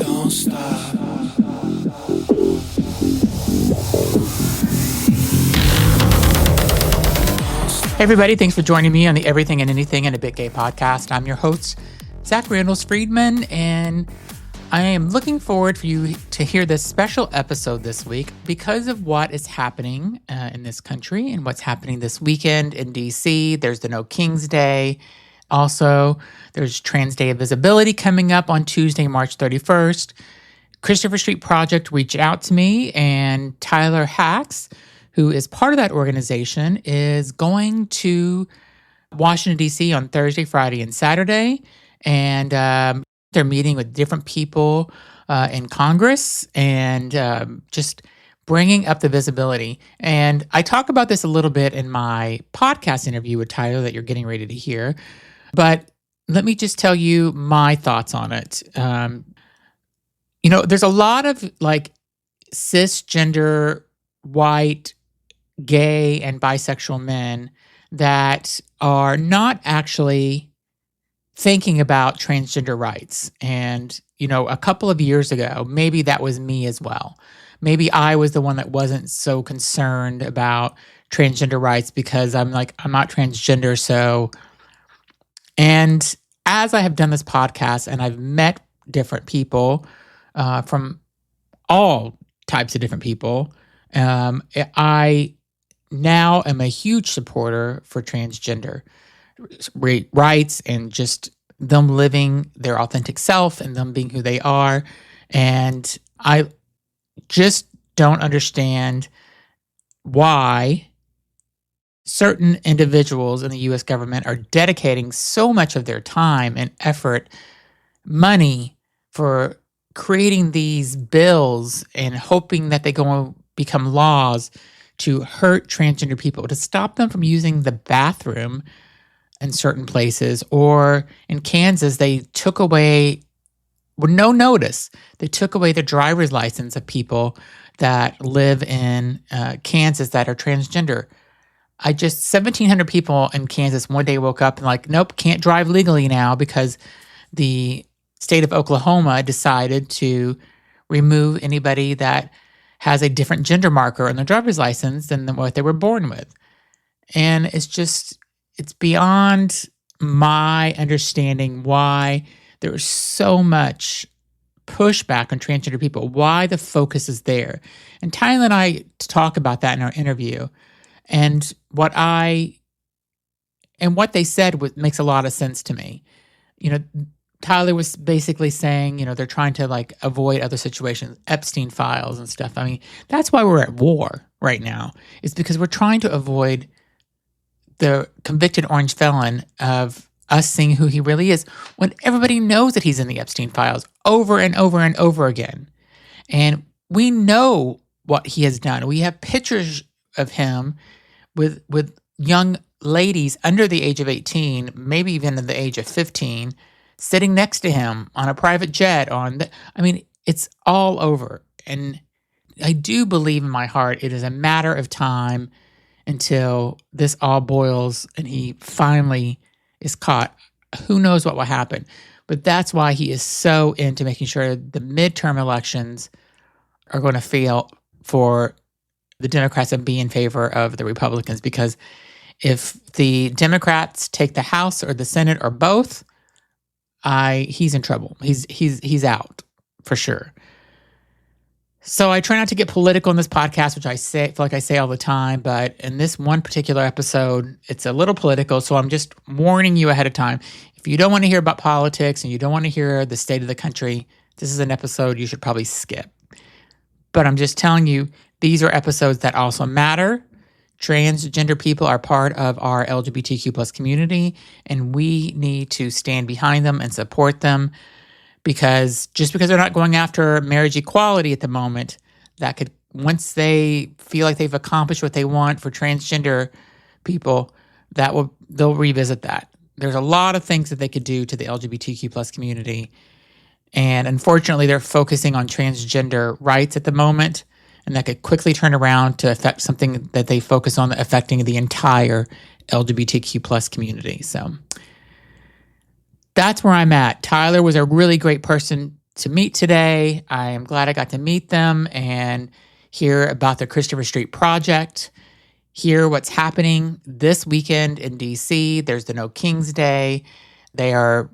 Don't stop. Hey everybody, thanks for joining me on the Everything and Anything in a Bit Gay podcast. I'm your host, Zach Randles-Friedman, and I am looking forward for you to hear this special episode this week because of what is happening in this country and what's happening this weekend in DC. There's the No King's Day. Also, there's Trans Day of Visibility coming up on Tuesday, March 31st. Christopher Street Project reached out to me, and Tyler Hacks, who is part of that organization, is going to Washington, D.C. on Thursday, Friday, and Saturday. And they're meeting with different people in Congress and just bringing up the visibility. And I talk about this a little bit in my podcast interview with Tyler that you're getting ready to hear. But let me just tell you my thoughts on it. There's a lot of cisgender, white, gay, and bisexual men that are not actually thinking about transgender rights. And, a couple of years ago, maybe that was me as well. Maybe I was the one that wasn't so concerned about transgender rights because I'm not transgender. So, and as I have done this podcast and I've met different people from all types of different people, I now am a huge supporter for transgender rights and just them living their authentic self and them being who they are. And I just don't understand why certain individuals in the U.S. government are dedicating so much of their time and effort, money for creating these bills and hoping that they go and become laws to hurt transgender people, to stop them from using the bathroom in certain places. Or in Kansas, they took away, with no notice, they took away the driver's license of people that live in Kansas that are transgender. 1,700 people in Kansas one day woke up and nope, can't drive legally now because the state of Oklahoma decided to remove anybody that has a different gender marker on their driver's license than what they were born with. And it's beyond my understanding why there is so much pushback on transgender people, why the focus is there. And Tyler and I talk about that in our interview. And what they said makes a lot of sense to me. Tyler was basically saying, they're trying to avoid other situations, Epstein files and stuff. I mean, that's why we're at war right now. It's because we're trying to avoid the convicted orange felon of us seeing who he really is when everybody knows that he's in the Epstein files over and over and over again. And we know what he has done. We have pictures of him with young ladies under the age of 18, maybe even at the age of 15, sitting next to him on a private jet. It's all over. And I do believe in my heart it is a matter of time until this all boils and he finally is caught. Who knows what will happen? But that's why he is so into making sure the midterm elections are going to fail for the Democrats and be in favor of the Republicans. Because if the Democrats take the House or the Senate or both, he's in trouble. He's out for sure. So I try not to get political in this podcast, which I feel like I say all the time, but in this one particular episode, it's a little political, so I'm just warning you ahead of time. If you don't want to hear about politics and you don't want to hear the state of the country, this is an episode you should probably skip. But I'm just telling you, these are episodes that also matter. Transgender people are part of our LGBTQ plus community, and we need to stand behind them and support them. Because just because they're not going after marriage equality at the moment, that could, once they feel like they've accomplished what they want for transgender people, they'll revisit that. There's a lot of things that they could do to the LGBTQ plus community. And unfortunately, they're focusing on transgender rights at the moment, and that could quickly turn around to affect something that they focus on affecting the entire LGBTQ plus community. So that's where I'm at. Tyler was a really great person to meet today. I am glad I got to meet them and hear about the Christopher Street Project, hear what's happening this weekend in DC. There's the No Kings Day. They are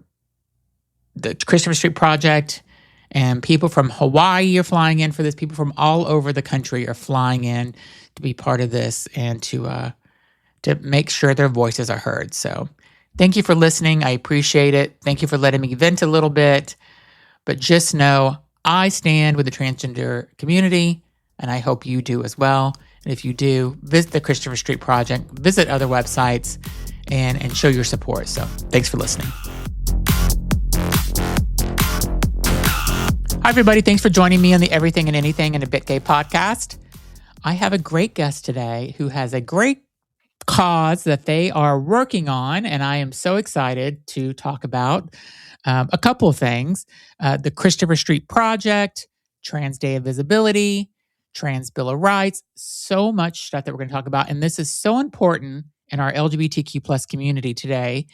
the Christopher Street Project, and people from Hawaii are flying in for this. People from all over the country are flying in to be part of this and to make sure their voices are heard. So thank you for listening. I appreciate it. Thank you for letting me vent a little bit. But just know I stand with the transgender community, and I hope you do as well. And if you do, visit the Christopher Street Project, visit other websites, and show your support. So thanks for listening. Hi, everybody. Thanks for joining me on the Everything and Anything in a Bit Gay podcast. I have a great guest today who has a great cause that they are working on, and I am so excited to talk about a couple of things. The Christopher Street Project, Trans Day of Visibility, Trans Bill of Rights, so much stuff that we're going to talk about. And this is so important in our LGBTQ plus community today,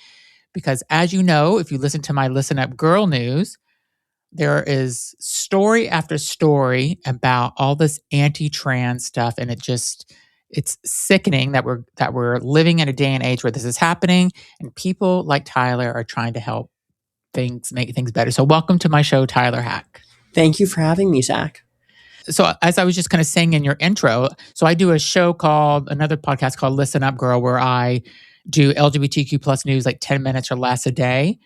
because as you know, if you listen to my Listen Up Girl news, there is story after story about all this anti-trans stuff, and it's sickening that we're living in a day and age where this is happening, and people like Tyler are trying to help make things better. So welcome to my show, Tyler Hack. Thank you for having me, Zach. So as I was just kind of saying in your intro, so I do another podcast called Listen Up Girl, where I do LGBTQ plus news, like 10 minutes or less a day.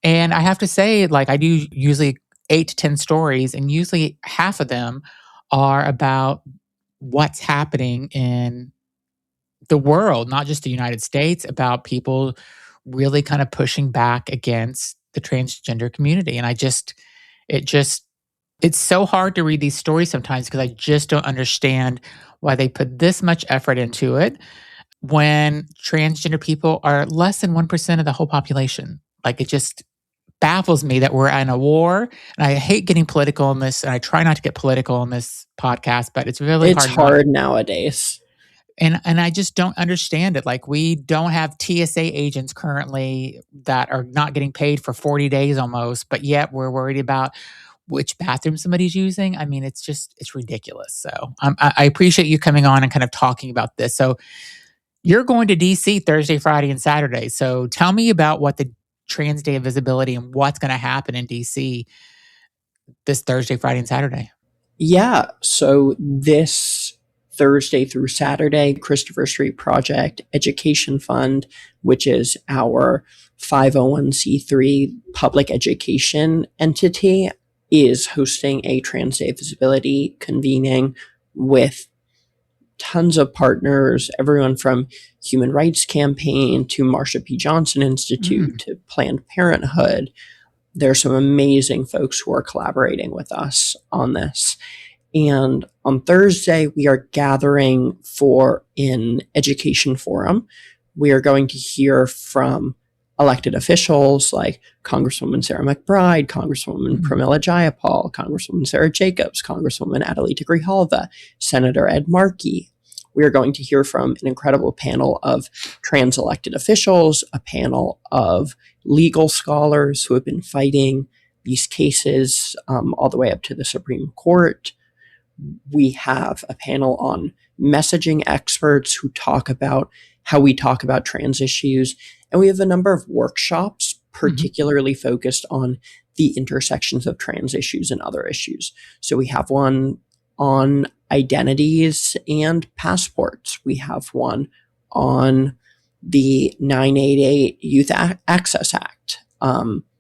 And I have to say, like, I do usually 8 to 10 stories, and usually half of them are about what's happening in the world, not just the United States, about people really kind of pushing back against the transgender community. And it's so hard to read these stories sometimes because I just don't understand why they put this much effort into it when transgender people are less than 1% of the whole population. Like, it just baffles me that we're in a war, and I hate getting political in this, and I try not to get political in this podcast, but it's really hard nowadays. And I just don't understand it. Like, we don't have TSA agents currently that are not getting paid for 40 days almost, but yet we're worried about which bathroom somebody's using. I mean, it's ridiculous. So I appreciate you coming on and kind of talking about this. So you're going to DC Thursday, Friday, and Saturday. So tell me about what the Trans Day of Visibility and what's going to happen in DC this Thursday, Friday, and Saturday. Yeah. So this Thursday through Saturday, Christopher Street Project Education Fund, which is our 501c3 public education entity, is hosting a Trans Day of Visibility convening with tons of partners, everyone from Human Rights Campaign to Marsha P. Johnson Institute to Planned Parenthood. There's some amazing folks who are collaborating with us on this. And on Thursday, we are gathering for an education forum. We are going to hear from elected officials like Congresswoman Sarah McBride, Congresswoman Pramila Jayapal, Congresswoman Sarah Jacobs, Congresswoman Adelita Grijalva, Senator Ed Markey. We are going to hear from an incredible panel of trans elected officials, a panel of legal scholars who have been fighting these cases all the way up to the Supreme Court. We have a panel on messaging experts who talk about how we talk about trans issues. And we have a number of workshops particularly focused on the intersections of trans issues and other issues. So we have one on identities and passports. We have one on the 988 Youth Access Act.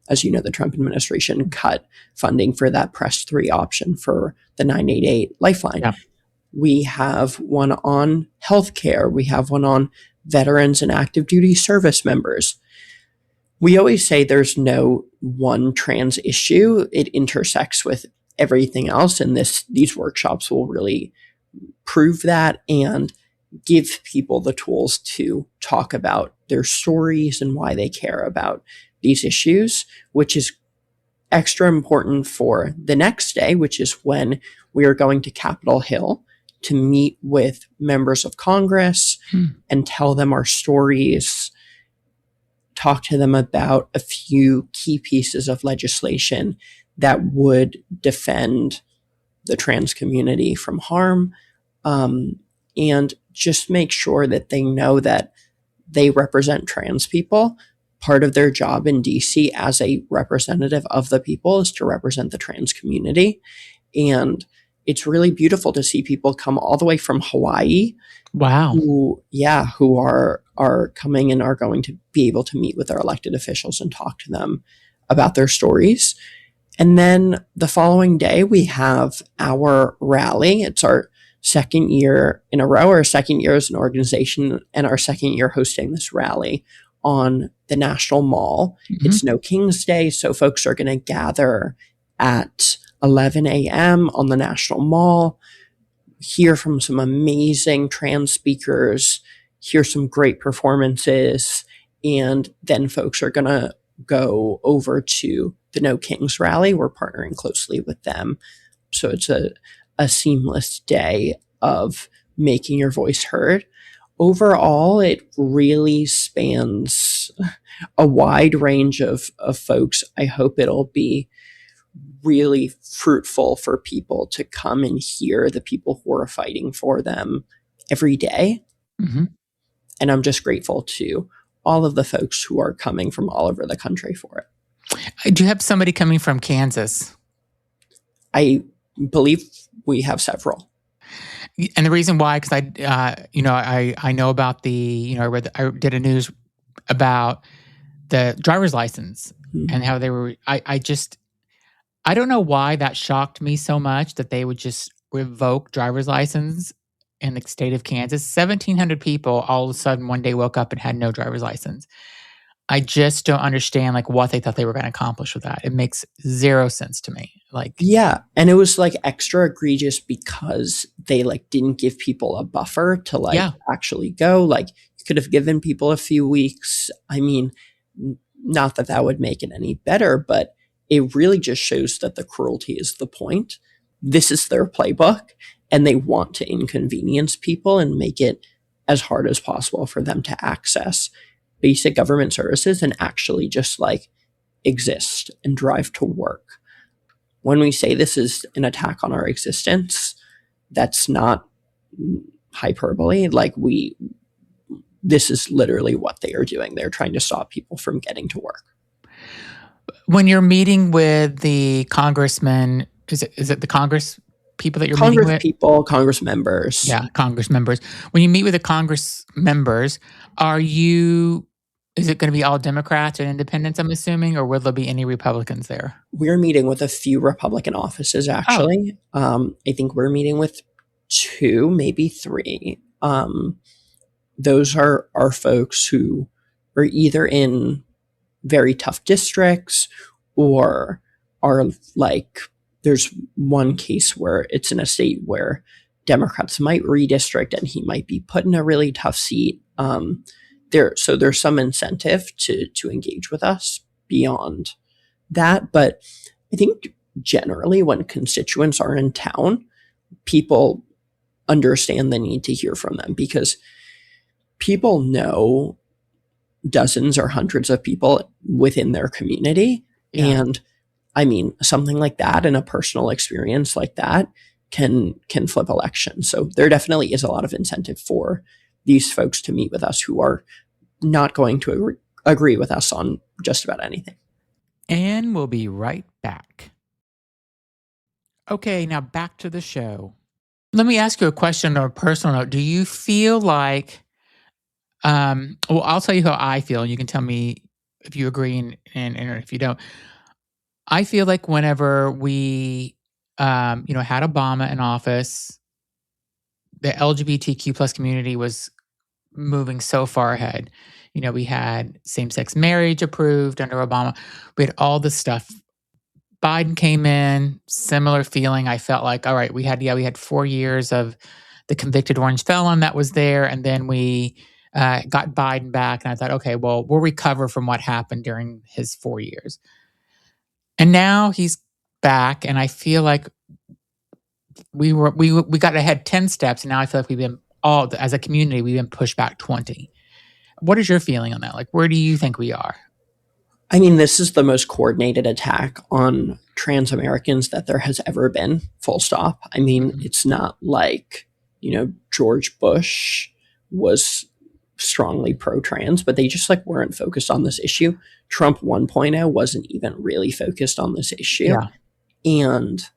As you know, the Trump administration cut funding for that Press 3 option for the 988 Lifeline. Yeah. We have one on healthcare. We have one on veterans and active duty service members. We always say there's no one trans issue. It intersects with everything else. And these workshops will really prove that and give people the tools to talk about their stories and why they care about these issues, which is extra important for the next day, which is when we are going to Capitol Hill to meet with members of Congress and tell them our stories, talk to them about a few key pieces of legislation that would defend the trans community from harm, and just make sure that they know that they represent trans people. Part of their job in DC as a representative of the people is to represent the trans community. And it's really beautiful to see people come all the way from Hawaii. Wow. Who are coming and are going to be able to meet with our elected officials and talk to them about their stories. And then the following day, we have our rally. It's our second year in a row, our second year as an organization, and our second year hosting this rally on the National Mall. Mm-hmm. It's No King's Day, so folks are going to gather at 11 a.m. on the National Mall, hear from some amazing trans speakers, hear some great performances, and then folks are going to go over to the No Kings rally. We're partnering closely with them. So it's a seamless day of making your voice heard. Overall, it really spans a wide range of folks. I hope it'll be really fruitful for people to come and hear the people who are fighting for them every day. Mm-hmm. And I'm just grateful to all of the folks who are coming from all over the country for it. Do you have somebody coming from Kansas? I believe we have several. And the reason why, because I know about the, I did a news about the driver's license and how they were, I don't know why that shocked me so much that they would just revoke driver's license in the state of Kansas. 1,700 people all of a sudden one day woke up and had no driver's license. I just don't understand what they thought they were going to accomplish with that. It makes zero sense to me. Yeah, and it was extra egregious because they didn't give people a buffer to actually go. You could have given people a few weeks. I mean, not that that would make it any better, but it really just shows that the cruelty is the point. This is their playbook, and they want to inconvenience people and make it as hard as possible for them to access basic government services and actually just exist and drive to work. When we say this is an attack on our existence, that's not hyperbole. This is literally what they are doing. They're trying to stop people from getting to work. When you're meeting with the congressmen, is it the Congress people that you're meeting with? Congress people, Congress members. Yeah, Congress members. When you meet with the Congress members, is it going to be all Democrats and independents, I'm assuming, or will there be any Republicans there? We're meeting with a few Republican offices, actually. Oh. I think we're meeting with 2, maybe 3. Those are folks who are either in very tough districts or are there's one case where it's in a state where Democrats might redistrict and he might be put in a really tough seat. So there's some incentive to engage with us beyond that. But I think generally when constituents are in town, people understand the need to hear from them because people know dozens or hundreds of people within their community. Yeah. And I mean, something like that and a personal experience like that can flip elections. So there definitely is a lot of incentive for these folks to meet with us who are not going to agree with us on just about anything. And we'll be right back. Okay, now back to the show. Let me ask you a question on a personal note. Do you feel like, I'll tell you how I feel, and you can tell me if you agree and if you don't. I feel like whenever we, had Obama in office, the LGBTQ plus community was moving so far ahead. We had same-sex marriage approved under Obama. We had all this stuff. Biden came in, similar feeling. I felt like, all right, we had 4 years of the convicted orange felon that was there, and then we got Biden back, and I thought, okay, well, we'll recover from what happened during his 4 years. And now he's back, and I feel like we got ahead 10 steps, and now I feel like we've been as a community, we've been pushed back 20. What is your feeling on that? Where do you think we are? I mean, this is the most coordinated attack on trans Americans that there has ever been, full stop. I mean, Mhm. it's not like, George Bush was strongly pro trans, but they just like weren't focused on this issue. Trump 1.0 wasn't even really focused on this issue. Yeah. And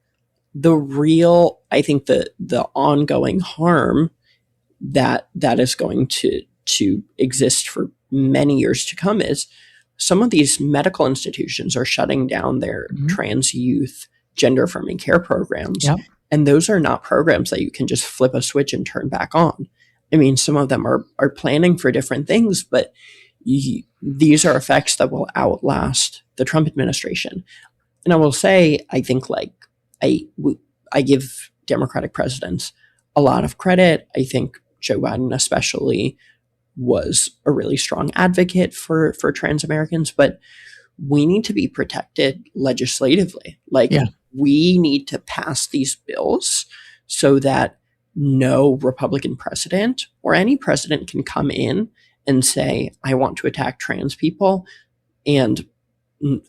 I think the ongoing harm that is going to exist for many years to come is some of these medical institutions are shutting down their Mhm. trans youth gender affirming care programs, Yep. and those are not programs that you can just flip a switch and turn back on. I mean, some of them are planning for different things, but these are effects that will outlast the Trump administration. And I will say, I think I I give Democratic presidents a lot of credit. I think Joe Biden especially was a really strong advocate for trans Americans, but we need to be protected legislatively. Like, Yeah. we need to pass these bills so that no Republican president or any president can come in and say, I want to attack trans people, and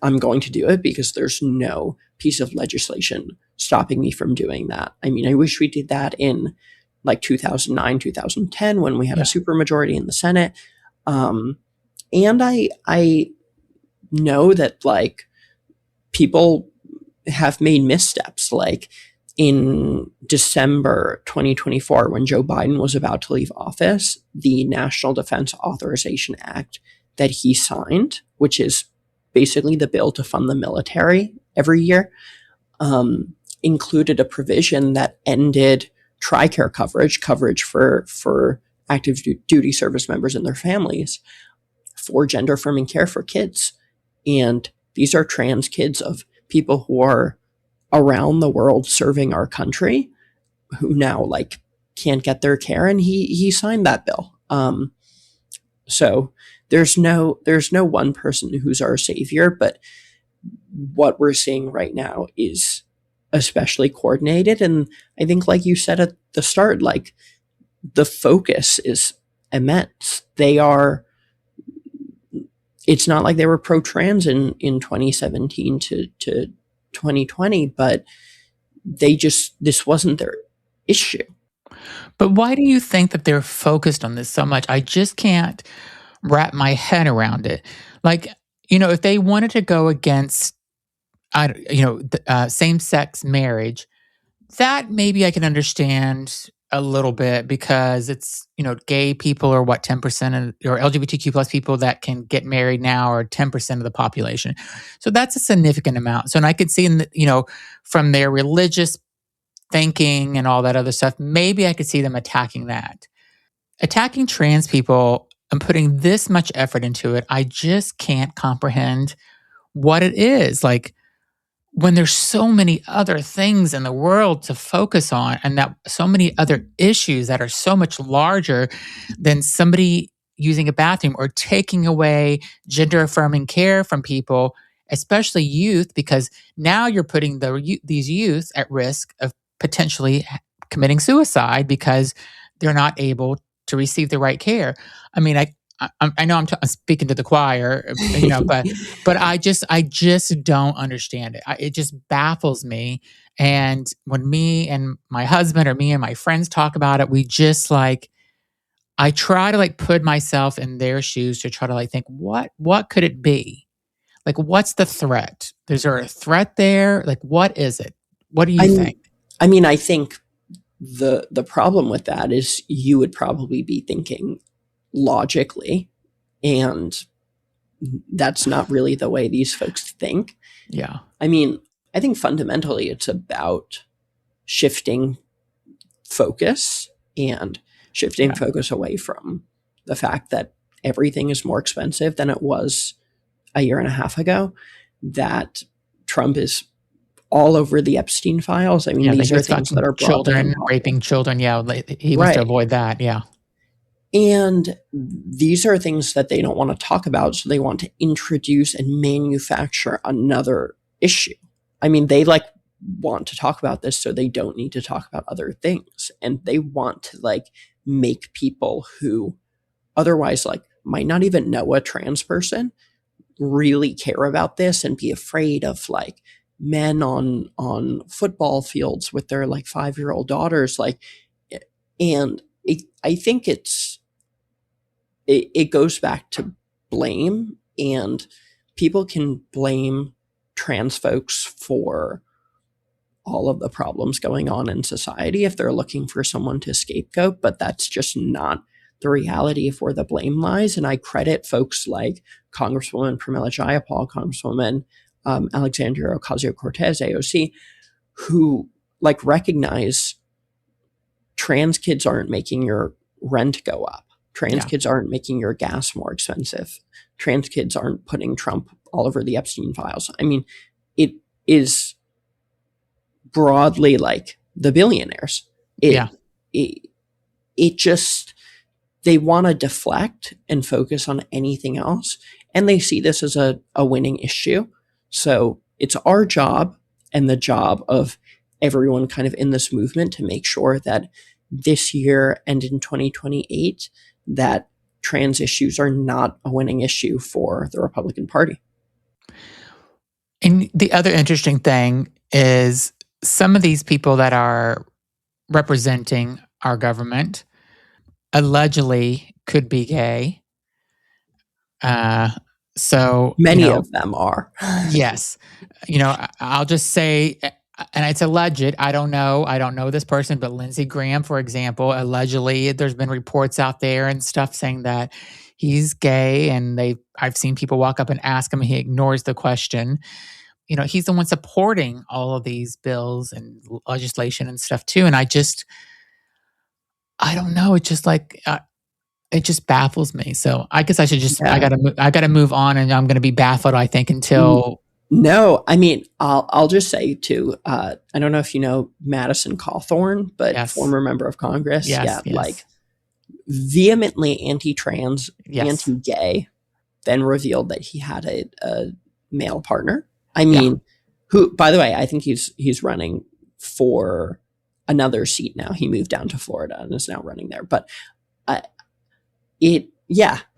I'm going to do it because there's no piece of legislation stopping me from doing that. I mean, I wish we did that in like 2009, 2010 when we had a Yeah. supermajority in the Senate. And I know that like people have made missteps. Like in December 2024, when Joe Biden was about to leave office, the National Defense Authorization Act that he signed, which is basically the bill to fund the military every year, included a provision that ended TRICARE coverage for active duty service members and their families for gender affirming care for kids. And these are trans kids of people who are around the world serving our country who now like can't get their care, and he signed that bill. So there's no one person who's our savior, but what we're seeing right now is especially coordinated. And I think, like you said at the start, like the focus is immense. It's not like they were pro trans in 2017 to 2020, but this wasn't their issue. But why do you think that they're focused on this so much? I just can't wrap my head around it. Like, if they wanted to go against, same-sex marriage, that maybe I can understand a little bit because it's, gay people are what, 10% of, or LGBTQ plus people that can get married now are 10% of the population. So that's a significant amount. So, and I could see from their religious thinking and all that other stuff, maybe I could see them attacking that. Attacking trans people and putting this much effort into it, I just can't comprehend what it is. Like, when there's so many other things in the world to focus on, and that so many other issues that are so much larger than somebody using a bathroom or taking away gender affirming care from people, especially youth, because now you're putting these youth at risk of potentially committing suicide because they're not able to receive the right care. I mean, I know I'm speaking to the choir, but I just don't understand it. It just baffles me. And when me and my husband or me and my friends talk about it, we just like, I try to like put myself in their shoes to try to like think what could it be? Like, what's the threat? Is there a threat there? Like, what is it? What do you I think? I mean, I think the problem with that is you would probably be thinking logically, and that's not really the way these folks think. Yeah. I mean, I think fundamentally it's about shifting focus and shifting Yeah. focus away from the fact that everything is more expensive than it was a year and a half ago, that Trump is all over the Epstein files. I mean, Yeah, that these he are was things that fucking are broadly children, unpopular. raping children. Yeah, like, he wants to Right. avoid that. Yeah. And these are things that they don't want to talk about. So they want to introduce and manufacture another issue. I mean, they like want to talk about this so they don't need to talk about other things. And they want to like make people who otherwise like might not even know a trans person really care about this and be afraid of like men on football fields with their like 5-year-old daughters, like, and I think it goes back to blame, and people can blame trans folks for all of the problems going on in society if they're looking for someone to scapegoat, but that's just not the reality of where the blame lies. And I credit folks like Congresswoman Pramila Jayapal, Congresswoman Alexandria Ocasio-Cortez, AOC, who like recognize trans kids aren't making your rent go up. Trans kids aren't making your gas more expensive. Trans kids aren't putting Trump all over the Epstein files. I mean, it is broadly like the billionaires. It just, they want to deflect and focus on anything else. And they see this as a winning issue. So it's our job and the job of everyone kind of in this movement to make sure that this year and in 2028, that trans issues are not a winning issue for the Republican Party. And the other interesting thing is some of these people that are representing our government allegedly could be gay. So many of them are. Yes. I'll just say, and it's alleged, I don't know this person, but Lindsey Graham, for example, allegedly there's been reports out there and stuff saying that he's gay, and I've seen people walk up and ask him and he ignores the question. He's the one supporting all of these bills and legislation and stuff too. And I don't know. It's just like, it just baffles me. So I guess I should just, I gotta move on, and I'm going to be baffled, I think, until. No, I mean, I'll just say too, I don't know if you know Madison Cawthorn, but former member of Congress. Yes. Like vehemently anti-trans, anti-gay, then revealed that he had a male partner. I mean, who, by the way, I think he's running for another seat now. He moved down to Florida and is now running there. But I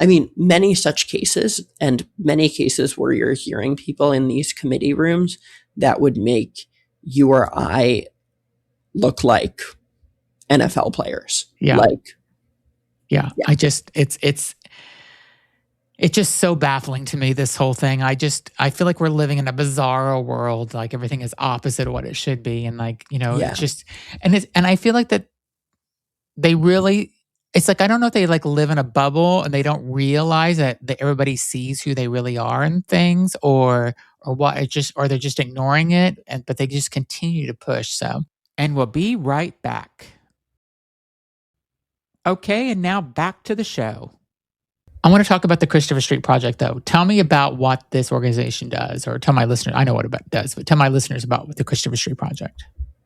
mean, many such cases, and many cases where you're hearing people in these committee rooms that would make you or I look like NFL players. It's just so baffling to me, this whole thing. I feel like we're living in a bizarro world. Like everything is opposite of what it should be. And like, it's just, and I feel like that they really, it's like, I don't know if they like live in a bubble and they don't realize that everybody sees who they really are and things, or what, or they're just ignoring it. But they just continue to push. So, and we'll be right back. Okay. And now back to the show. I want to talk about the Christopher Street Project, though. Tell me about what this organization does, or tell my listeners, I know what it does, but tell my listeners about the Christopher Street Project.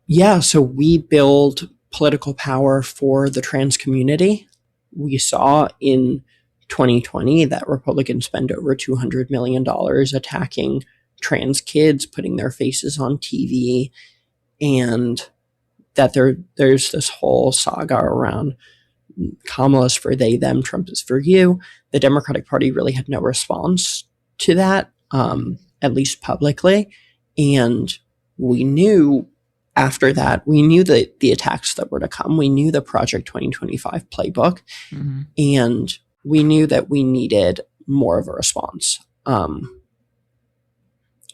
Yeah, so we build political power for the trans community. We saw in 2020 that Republicans spend over $200 million attacking trans kids, putting their faces on TV, and that there's this whole saga around Kamala's for they, them, Trump is for you. The Democratic Party really had no response to that, at least publicly. And we knew after that, we knew the attacks that were to come. We knew the Project 2025 playbook. Mm-hmm. And we knew that we needed more of a response.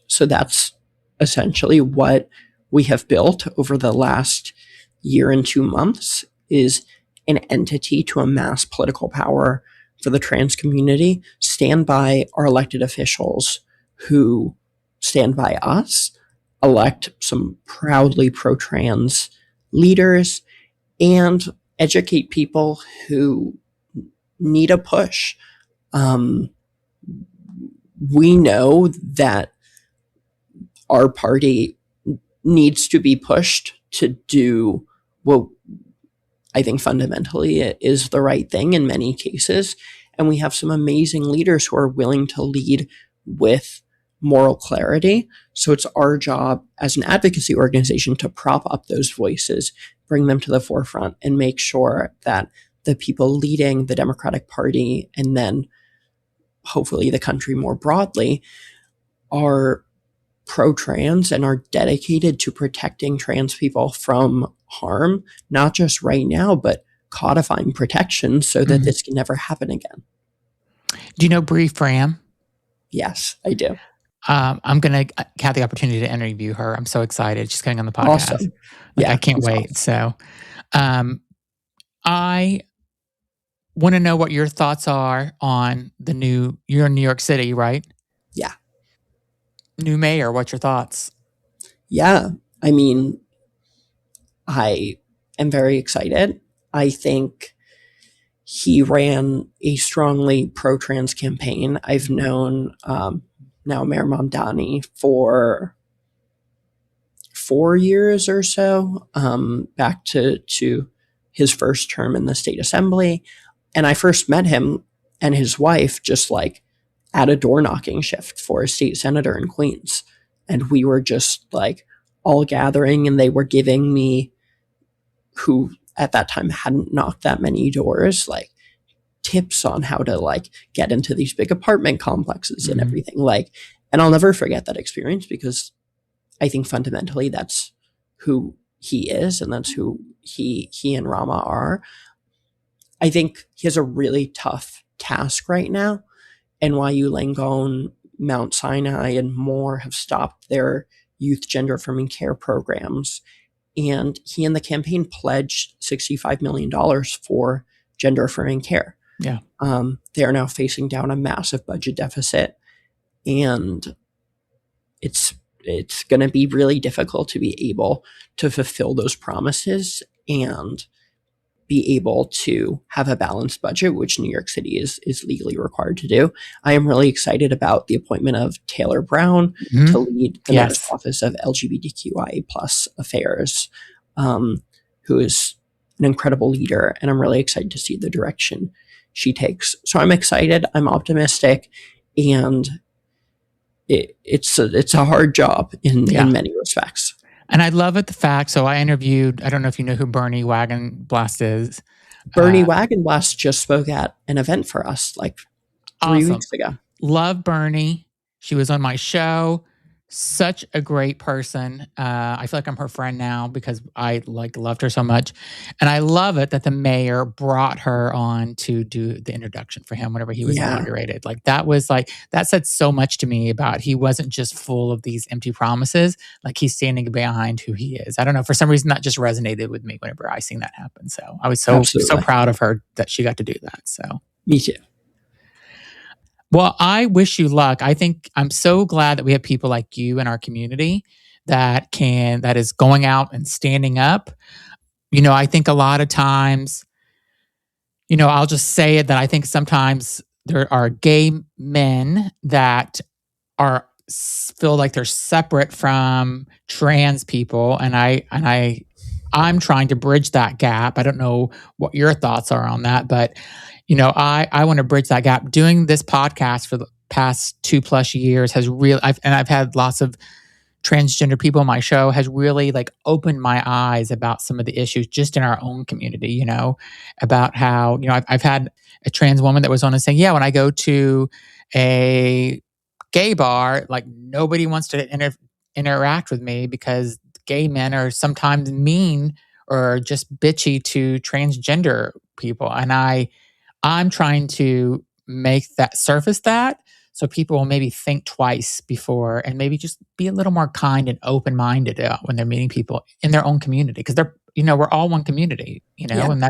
So that's essentially what we have built over the last year and 2 months, is an entity to amass political power for the trans community, stand by our elected officials who stand by us, elect some proudly pro-trans leaders, and educate people who need a push. We know that our party needs to be pushed to do what I think fundamentally it is the right thing in many cases. And we have some amazing leaders who are willing to lead with moral clarity. So it's our job as an advocacy organization to prop up those voices, bring them to the forefront, and make sure that the people leading the Democratic Party and then hopefully the country more broadly, are pro-trans and are dedicated to protecting trans people from harm, not just right now, but codifying protections so that this can never happen again. Do you know Bree Fram? Yes, I do. I'm going to have the opportunity to interview her. I'm so excited. She's coming on the podcast. Awesome. I can't wait. Awesome. So I want to know what your thoughts are on you're in New York City, right? Yeah. New mayor, what's your thoughts? Yeah. I mean, I am very excited. I think he ran a strongly pro-trans campaign. I've known now Mayor Mamdani for 4 years or so, back to his first term in the state assembly. And I first met him and his wife just like at a door knocking shift for a state senator in Queens. And we were just like all gathering, and they were giving me, who at that time hadn't knocked that many doors, like tips on how to like get into these big apartment complexes and everything. Like, and I'll never forget that experience, because I think fundamentally that's who he is, and that's who he and Rama are. I think he has a really tough task right now. NYU Langone, Mount Sinai, and more have stopped their youth gender affirming care programs. And he and the campaign pledged $65 million for gender affirming care. Yeah. They are now facing down a massive budget deficit. And it's going to be really difficult to be able to fulfill those promises and be able to have a balanced budget, which New York City is legally required to do. I am really excited about the appointment of Taylor Brown to lead the mayor's office of LGBTQIA plus affairs, who is an incredible leader, and I'm really excited to see the direction she takes. So I'm excited, I'm optimistic, and it's a hard job in many respects. And I love it, the fact, so I interviewed, I don't know if you know who Bernie Wagenblast is. Bernie Wagenblast just spoke at an event for us like 3 weeks ago. Love Bernie. She was on my show. Such a great person. I feel like I'm her friend now because I loved her so much. And I love it that the mayor brought her on to do the introduction for him whenever he was inaugurated. Like that said so much to me about he wasn't just full of these empty promises. Like he's standing behind who he is. I don't know, for some reason that just resonated with me whenever I seen that happen. So I was so proud of her that she got to do that. So me too. Well, I wish you luck. I think I'm so glad that we have people like you in our community that is going out and standing up. You know, I think a lot of times, you know, I'll just say it that I think sometimes there are gay men that feel like they're separate from trans people, and I'm trying to bridge that gap. I don't know what your thoughts are on that, but you know, I want to bridge that gap. Doing this podcast for the past 2+ years has really, I've had lots of transgender people on my show, has really like opened my eyes about some of the issues just in our own community, you know, about how, you know, I've had a trans woman that was on and saying, yeah, when I go to a gay bar, like nobody wants to interact with me because gay men are sometimes mean or just bitchy to transgender people. And I'm trying to make that surface that so people will maybe think twice before and maybe just be a little more kind and open-minded when they're meeting people in their own community, because they're, you know, we're all one community, you know, and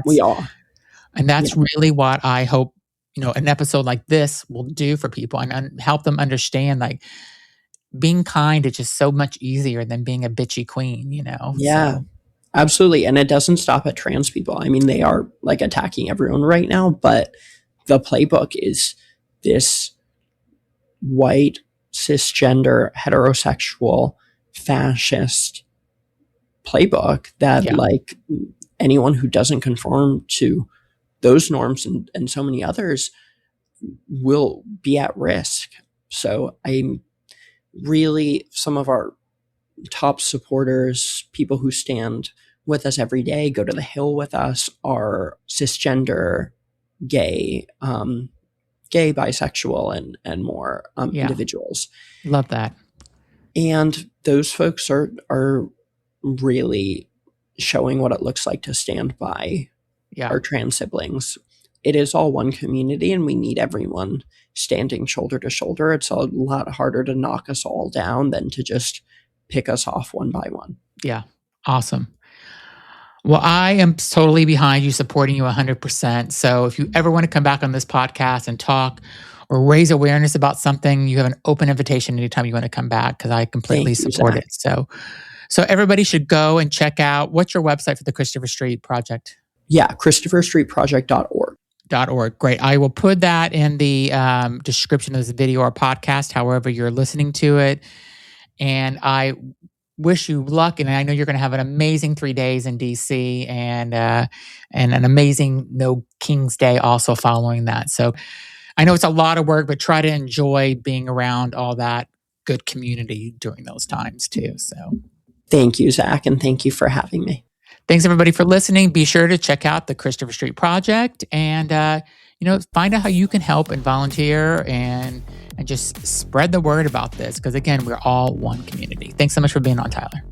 that's really what I hope, you know, an episode like this will do for people and help them understand, like, being kind is just so much easier than being a bitchy queen, you know? Yeah. So. Absolutely. And it doesn't stop at trans people. I mean, they are like attacking everyone right now, but the playbook is this white, cisgender, heterosexual, fascist playbook that like anyone who doesn't conform to those norms and so many others will be at risk. So I'm really, some of our top supporters, people who stand with us every day, go to the Hill with us, are cisgender, gay, gay, bisexual, and more Yeah. individuals. Love that. And those folks are really showing what it looks like to stand by Yeah. our trans siblings. It is all one community, and we need everyone standing shoulder to shoulder. It's a lot harder to knock us all down than to just pick us off one by one. Yeah. Awesome. Well, I am totally behind you, supporting you 100%. So if you ever want to come back on this podcast and talk or raise awareness about something, you have an open invitation anytime you want to come back, because I completely support it. So everybody should go and check out, what's your website for the Christopher Street Project? Yeah, ChristopherStreetProject.org. .org. Great. I will put that in the description of this video or podcast, however you're listening to it. And I wish you luck, and I know you're going to have an amazing 3 days in DC, and an amazing No King's Day also following that. So I know it's a lot of work, but try to enjoy being around all that good community during those times too. So thank you, Zach, and thank you for having me. Thanks everybody for listening. Be sure to check out the Christopher Street Project, and find out how you can help and volunteer and just spread the word about this, because again, we're all one community. Thanks so much for being on, Tyler.